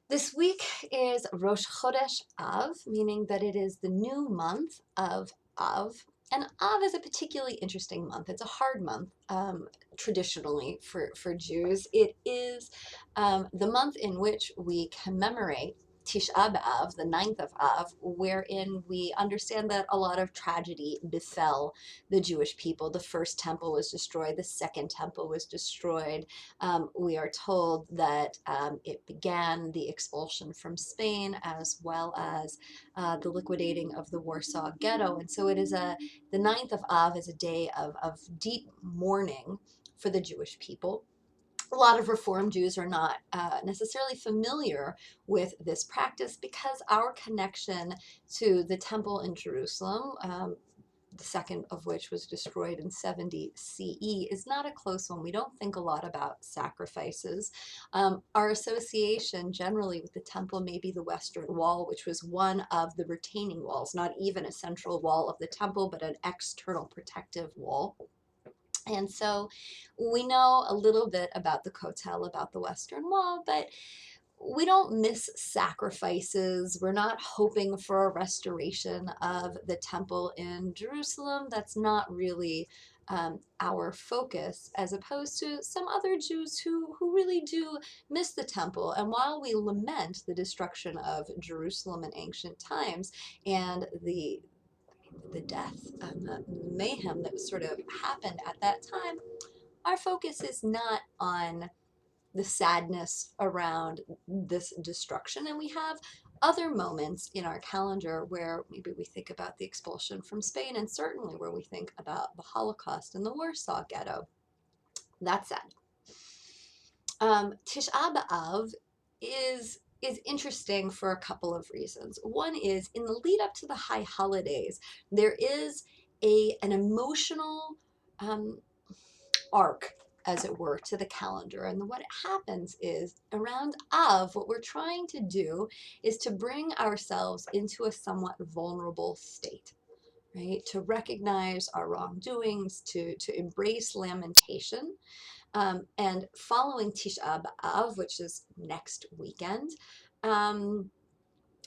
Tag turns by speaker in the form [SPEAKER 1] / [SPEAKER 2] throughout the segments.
[SPEAKER 1] This week is Rosh Chodesh Av, meaning that it is the new month of Av. And Av is a particularly interesting month. It's a hard month traditionally for Jews. It is the month in which we commemorate Tisha B'Av, the ninth of Av, wherein we understand that a lot of tragedy befell the Jewish people. The first temple was destroyed, the second temple was destroyed. We are told that it began the expulsion from Spain as well as the liquidating of the Warsaw Ghetto. And so the ninth of Av is a day of deep mourning for the Jewish people. A lot of Reform Jews are not necessarily familiar with this practice because our connection to the temple in Jerusalem, the second of which was destroyed in 70 CE, is not a close one. We don't think a lot about sacrifices. Our association generally with the temple may be the Western Wall, which was one of the retaining walls, not even a central wall of the temple, but an external protective wall. And so we know a little bit about the Kotel, about the Western Wall, but we don't miss sacrifices. We're not hoping for a restoration of the temple in Jerusalem. That's not really our focus, as opposed to some other Jews who really do miss the temple. And while we lament the destruction of Jerusalem in ancient times and the death and the mayhem that sort of happened at that time, our focus is not on the sadness around this destruction. And we have other moments in our calendar where maybe we think about the expulsion from Spain, and certainly where we think about the Holocaust and the Warsaw Ghetto. That's sad. Tisha B'Av is interesting for a couple of reasons. One is, in the lead up to the high holidays, there is an emotional um, arc, as it were, to the calendar. And what happens is, around Av, what we're trying to do is to bring ourselves into a somewhat vulnerable state, right? To recognize our wrongdoings, to embrace lamentation. And following Tisha B'Av, which is next weekend,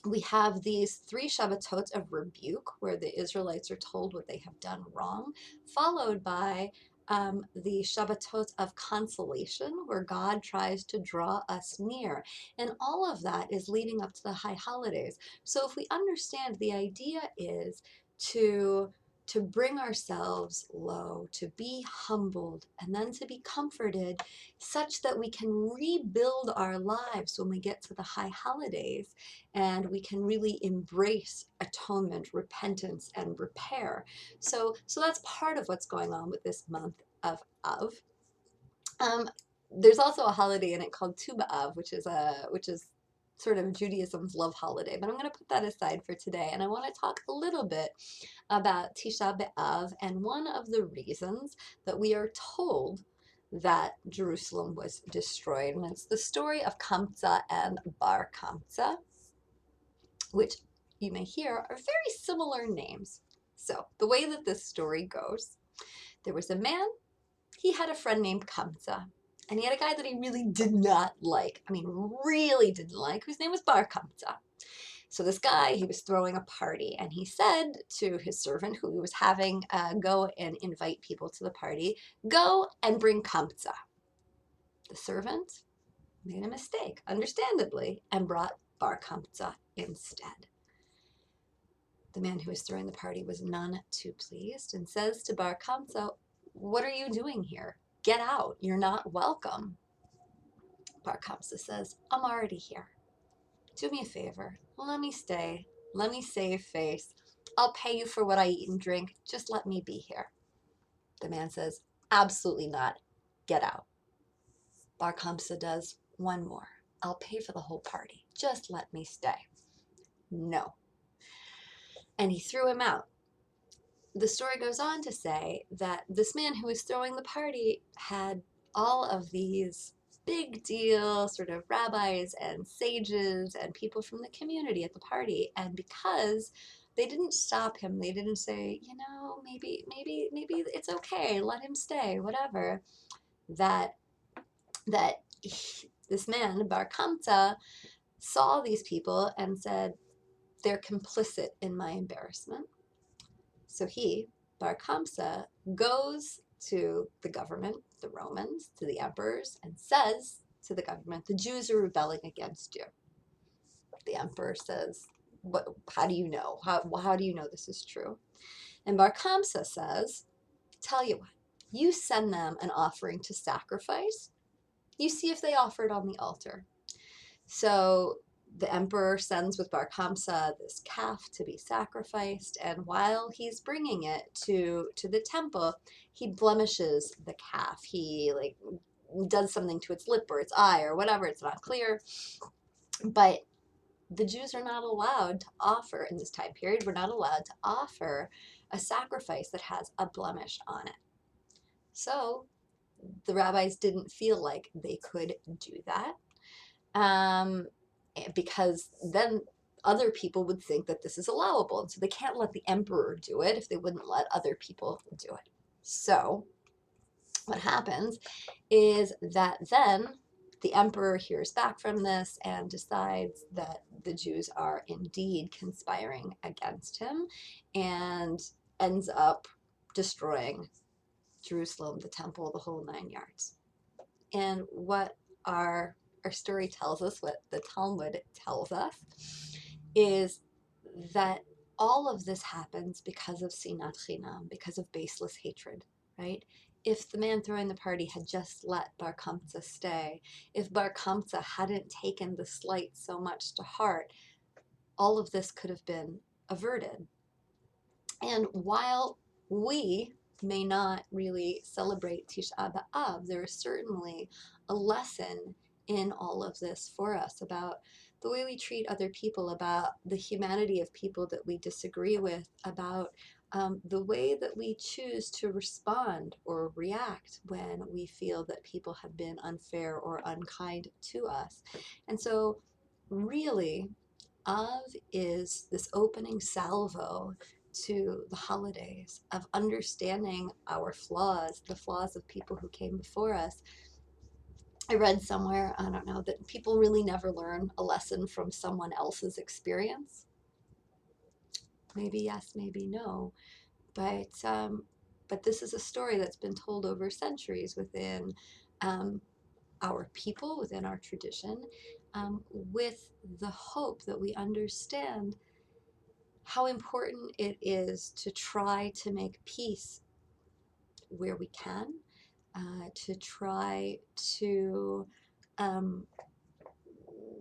[SPEAKER 1] we have these three Shabbatot of rebuke, where the Israelites are told what they have done wrong, followed by the Shabbatot of consolation, where God tries to draw us near. And all of that is leading up to the high holidays. So if we understand, the idea is to bring ourselves low, to be humbled, and then to be comforted, such that we can rebuild our lives when we get to the high holidays, and we can really embrace atonement, repentance, and repair. So that's part of what's going on with this month of Av. Um, there's also a holiday in it called Tu B'Av, which is sort of Judaism's love holiday, but I'm going to put that aside for today, and I want to talk a little bit about Tisha B'Av and one of the reasons that we are told that Jerusalem was destroyed. And it's the story of Kamsa and Bar Kamsa, which you may hear are very similar names. So the way that this story goes, there was a man, he had a friend named Kamsa, and he had a guy that he really did not like. I mean, really didn't like, whose name was Bar Kamsa. So this guy, he was throwing a party, and he said to his servant, who he was having go and invite people to the party, go and bring Kamsa. The servant made a mistake, understandably, and brought Bar Kamsa instead. The man who was throwing the party was none too pleased, and says to Bar Kamsa, "What are you doing here? Get out. You're not welcome." Bar Kamsa says, "I'm already here. Do me a favor. Let me stay. Let me save face. I'll pay you for what I eat and drink. Just let me be here." The man says, "Absolutely not. Get out." Bar Kamsa does one more. "I'll pay for the whole party. Just let me stay." No. And he threw him out. The story goes on to say that this man who was throwing the party had all of these big deal sort of rabbis and sages and people from the community at the party. And because they didn't stop him, they didn't say, maybe it's okay, let him stay, whatever, that this man, Bar Kamsa, saw these people and said, they're complicit in my embarrassment. So he, Bar Kamsa, goes to the government, the Romans, to the emperors, and says to the government, the Jews are rebelling against you. The emperor says, "What? How do you know? How do you know this is true?" And Bar Kamsa says, tell you what, you send them an offering to sacrifice. You see if they offer it on the altar. So the emperor sends with Bar Kamsa this calf to be sacrificed, and while he's bringing it to the temple, he blemishes the calf. He like does something to its lip or its eye or whatever. It's not clear, but the Jews are not allowed to offer in this time period. We're not allowed to offer a sacrifice that has a blemish on it. So the rabbis didn't feel like they could do that, because then other people would think that this is allowable. And so they can't let the emperor do it if they wouldn't let other people do it. So what happens is that then the emperor hears back from this and decides that the Jews are indeed conspiring against him, and ends up destroying Jerusalem, the temple, the whole 9 yards. And what our story tells us, what the Talmud tells us, is that all of this happens because of sinat chinam, because of baseless hatred, right? If the man throwing the party had just let Bar Kamsa stay, if Bar Kamsa hadn't taken the slight so much to heart, all of this could have been averted. And while we may not really celebrate Tisha B'Av, there is certainly a lesson in all of this for us about the way we treat other people, about the humanity of people that we disagree with, about the way that we choose to respond or react when we feel that people have been unfair or unkind to us. And so, really, Av is this opening salvo to the holidays of understanding our flaws, the flaws of people who came before us. I read somewhere, I don't know, that people really never learn a lesson from someone else's experience. Maybe yes, maybe no, but this is a story that's been told over centuries within um, our people, within our tradition, with the hope that we understand how important it is to try to make peace where we can, to try um,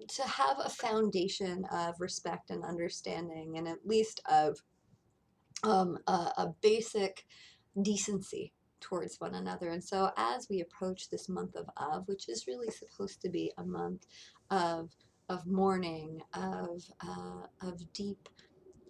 [SPEAKER 1] to have a foundation of respect and understanding, and at least of a basic decency towards one another. And so, as we approach this month of Av, which is really supposed to be a month of mourning, of deep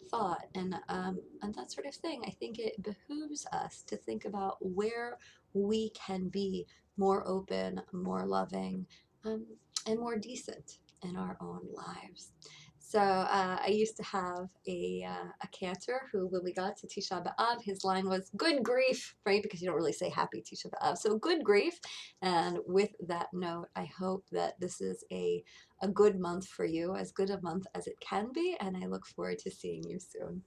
[SPEAKER 1] thought, and that sort of thing, I think it behooves us to think about where we can be more open, more loving, um, and more decent in our own lives. So I used to have a cantor who, when we got to Tisha B'Av, his line was "Good grief," right? Because you don't really say Happy Tisha B'Av, so good grief. And with that note, I hope that this is a good month for you, as good a month as it can be, and I look forward to seeing you soon.